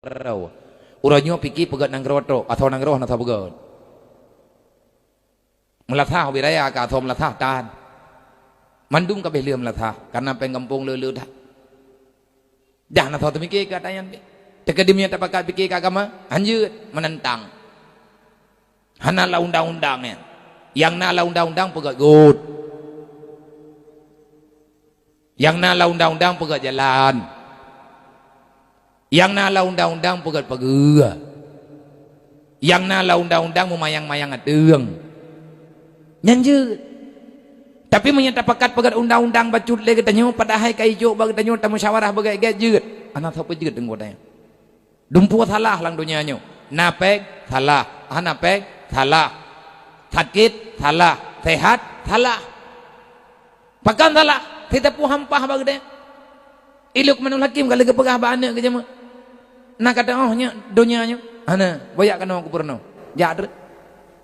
Rau uranyo pikir pegat nang roto atau nang roh atau pegat melatah wiraya ka atau melatah tahan mandung ka belia melatah karena pengkampung lelu dah dah atau temikir katayan tekadimnya tak pakat pikir agama anjut menentang hana undang-undangnya yang nala undang-undang pegat good yang nala undang-undang pegat jalan yang nala undang-undang pegat pegua yang nala undang-undang memayang-mayang adeng nyanjut tapi menyata pakat pegat undang-undang bacut le katanya padahal kai jo bag katanya ta musyawarah bagai gadget anak apa jeut deng godanya dumpu salah lang dunia nyo napek salah anapek salah sakit salah sehat salah pakan salah kita pu hampah bag de iluk manul hakim kalau ke pegah bana ke jema nak kata ohnya donyanya ana banyak kana aku pernah jadre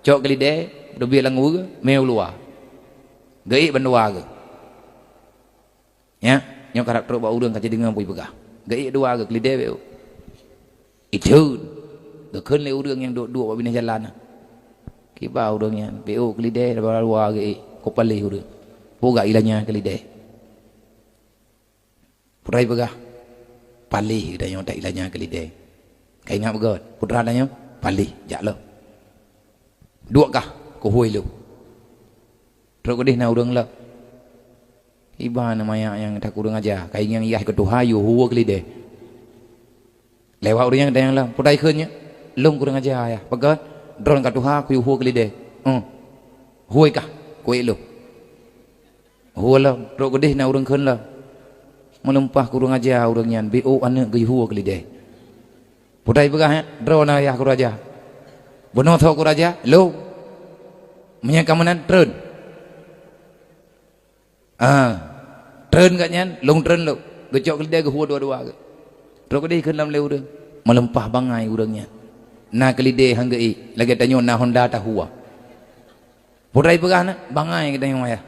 cok gelide dobi langu ke meu luar gai bandua ke ya nyo karakter ba urang kaje dengan pui pegah gai dua ke gelide beu itu de keun le urang yang dua ba bina jalan ki ba urang yang beu gelide ba luar gai ko palih urang poga ilanya gelide purai pegah palih dah yang tak ilahnya kelide kai ngap god putra dah yang palih jak lo dua kah ko hui lu terus kodih na urang la iba namanya yang tak urang aja kai yang iyah ke tuha yu huwa kelide lewat urang yang la putai keunnya lung kurang aja ya pegat dron ka tuha ku yu huwa kelide hui kah ku lu huwa la terus kodih na urang keun la menumpah kurang aja urangnya BO anak gayuh kelide putai pegah drone ya kuraja bono tho kuraja lo menyakamanan tren tren katnya long tren lo gecok kelide ge huwa dua-dua ke terus kedih keun lam le urang melempah bangai urangnya na kelide hanggai lagi tanyo na Honda ta huwa putai pegah na bangai katanya ya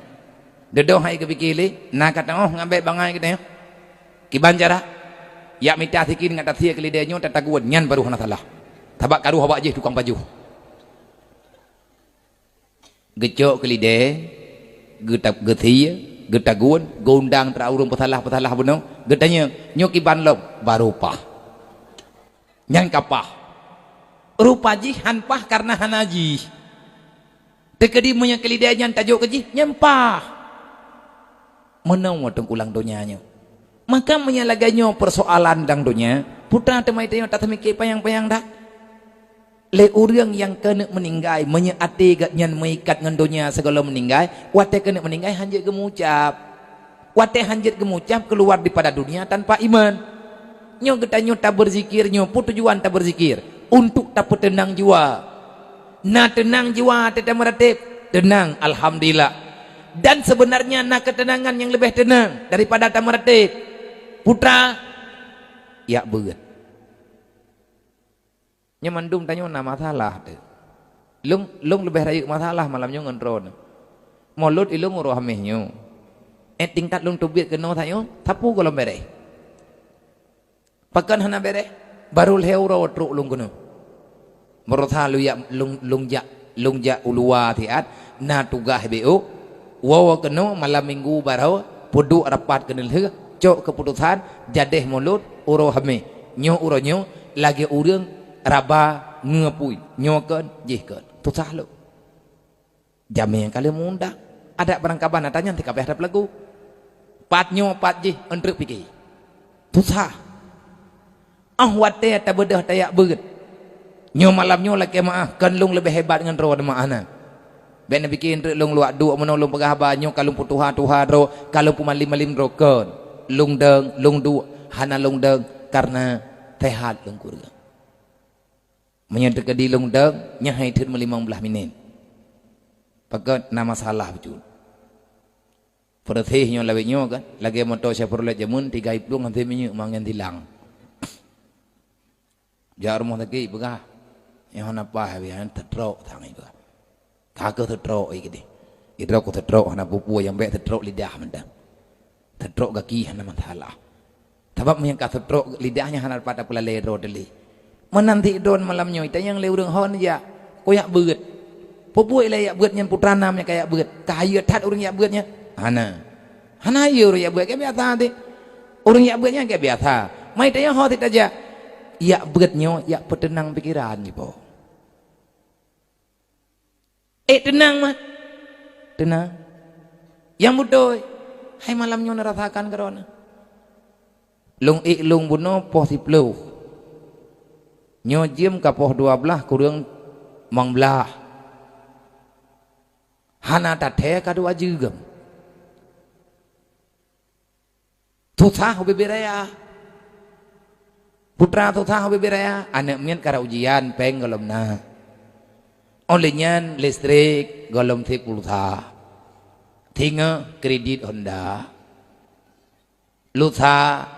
dedoh hai ke pikir na kata oh ngambe bangai katanya kiban cara ya mita thikin ngata thia kelide nyo tataguan nyan baru hana salah tabak karu haba je tukang baju gecok kelide getap gethia getaguan gondang traurung petalah beno getanya nyo kiban lo baru pah nyan kapah rupa ji hanpah karena hanaji tekedi munya kelide nyan tajuk keji nyampah menang watong ulang donyanya maka menyalagannya persoalan dang dunia putra temai tanya tak temikir payang-payang dah le urang yang kena meninggai menyeati gat nyan meikat ngan dunia segala meninggai wate kena meninggai hanjit gemucap wate hanjit gemucap keluar daripada dunia tanpa iman nyo getanyo tak berzikir nyo pu tujuan tak berzikir untuk tak tenang jiwa na tenang jiwa tetap meratib tenang alhamdulillah dan sebenarnya nak ketenangan yang lebih tenang daripada tak meratib putra ya berat nyamandung tanya na masalah tu lung lebih rayuk masalah malamnya ngendron mulut ilung uruh hamihnya tingkat lung tubit kena tanya tapu kalau bere pakan hana bere baru leuro truk lung kena merotha lu ya lung ja ulua tiat na tugah beu wawa kena malam minggu barau pudu rapat kena leh cok keputusan jadeh mulut uroh hame nyo uronyo lagi urang raba ngepui nyokan jihkan tu sahlo jame kali munda ada perangkapan tanya nanti kabeh ada pelagu pat nyo pat jih entrek pikir tu sah wate ta bedah tayak beut nyo malam nyo lagi maah kan lung lebih hebat dengan ro ma ana ben bikin entrek lung luak dua menolong pegah banyo kalung putuha tuha ro kalau pumalim-malim ro kan lung deng lung du hana lung deng karena sehat lung kurang menyedek di lung deng nyahai thut 15 minit pakat nama salah betul pertheh nyo lawe nyo kan lagi moto saya perlu jamun 3 ipung nanti minyak mangan tilang jar rumah lagi begah yang hana pa habian tetrok thang itu kagak tetrok iki idrok ko tetrok hana pupu yang be tetrok lidah mendang tetrok kaki hana masalah sebab yang kasetrok lidahnya hana pada pula lero deli menanti don malam nyoyแต่ยังเร็วเรื่องฮ้อนya koyak beut popuy le ya beut nyen putra namnya kayak beut kahaya tat urang ya beutnya hana ye urang ya beut kayak biasa ti urang ya beutnya kayak biasa mai tanya ho ti aja ya beutnya ya petenang pikiran ni po tenang mah tenang yang budoy hai malam nyo narasakan karona lung lung buno poh 10 nyo jiem ka poh 12 kurang 15 hana tathe kadua jugem susah beberaya putra susah beberaya anak mien kara ujian peng golomna olehnya listrik golom 10 tinga kredit Honda lusa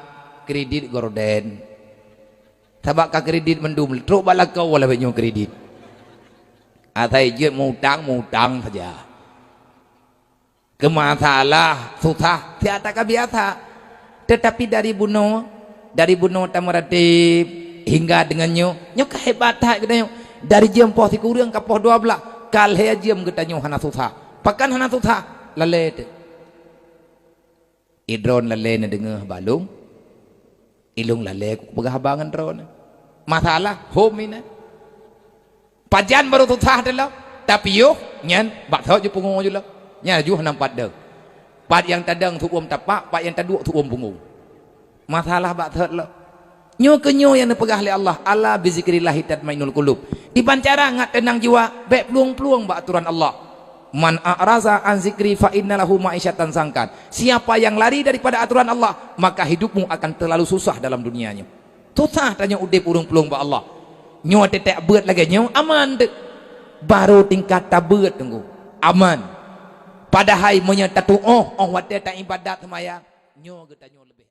kredit gorden tabak ka kredit mendum truk balakau wala banyak kredit atai je mutang saja ke masalah susah tiada biasa tetapi dari buno Tamaratip hingga dengannya nyo kehebatan kita dari jam poh 10 ke poh 12 kal he jam kita nyo hana susah pakan hana susah lalet idron lale na dengar balung ilung lale pagahabangan ron masalah home ini pajan baru susah adalah tapi yo nyan bak thau je pungu je lah nya ju hanam pat deng pat yang tadang tu tapak pat yang taduk tu pungu masalah bak thau lah nyo ke nyo yang pegah oleh Allah ala bizikrillah tatmainul qulub di pancara ngat tenang jiwa bek peluang-peluang bak aturan Allah. Man a'raza an zikri fa innalahu ma'isyatan sangkan. Siapa yang lari daripada aturan Allah, maka hidupmu akan terlalu susah dalam dunianya. Susah tanya udip urung pelung ba Allah. Nyo tetek beut lagi nyo aman dek. Baru tingkat tabeut tunggu. Aman. Padahal menyata tu oh wate tak ibadat semaya. Nyo kita nyo lebih